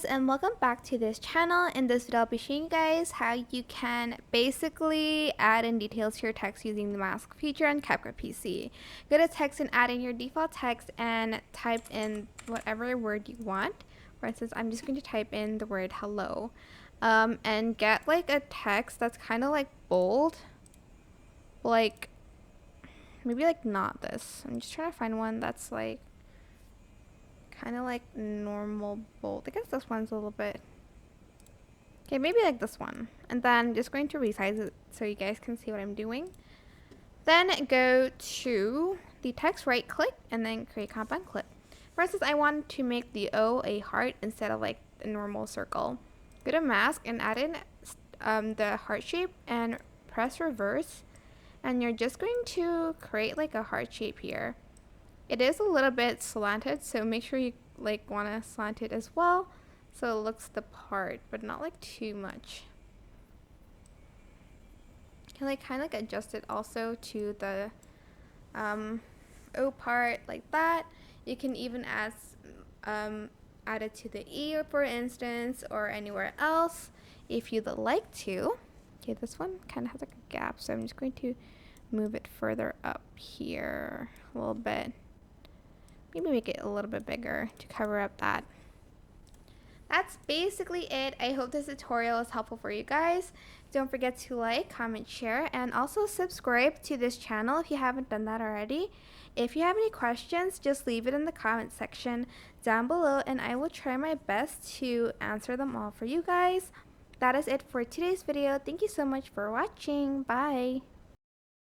guys, and welcome back to this channel. In this video I'll be showing you guys how you can basically add in details to your text using the mask feature on CapCut PC. Go to text and add in your default text and type in whatever word you want. For instance, I'm just going to type in the word hello, and get like a text that's kind of like bold, like maybe like not this. I'm just trying to find one that's like kind of like normal bold. I guess this one's a little bit okay, maybe like this one. And then I'm just going to resize it so you guys can see what I'm doing. Then go to the text, right click, and then create compound clip. For instance, I want to make the O a heart instead of like a normal circle. Go to mask and add in the heart shape and press reverse, and you're just going to create like a heart shape here. It is a little bit slanted, so make sure you like want to slant it as well so it looks the part, but not like too much. You can like kind of like adjust it also to the O part like that. You can even add it to the E, for instance, or anywhere else if you'd like to. Okay, this one kind of has like a gap, so I'm just going to move it further up here a little bit. Maybe make it a little bit bigger to cover up that. That's basically it. I hope this tutorial is helpful for you guys. Don't forget to like, comment, share, and also subscribe to this channel if you haven't done that already. If you have any questions, just leave it in the comment section down below and I will try my best to answer them all for you guys. That is it for today's video. Thank you so much for watching. Bye.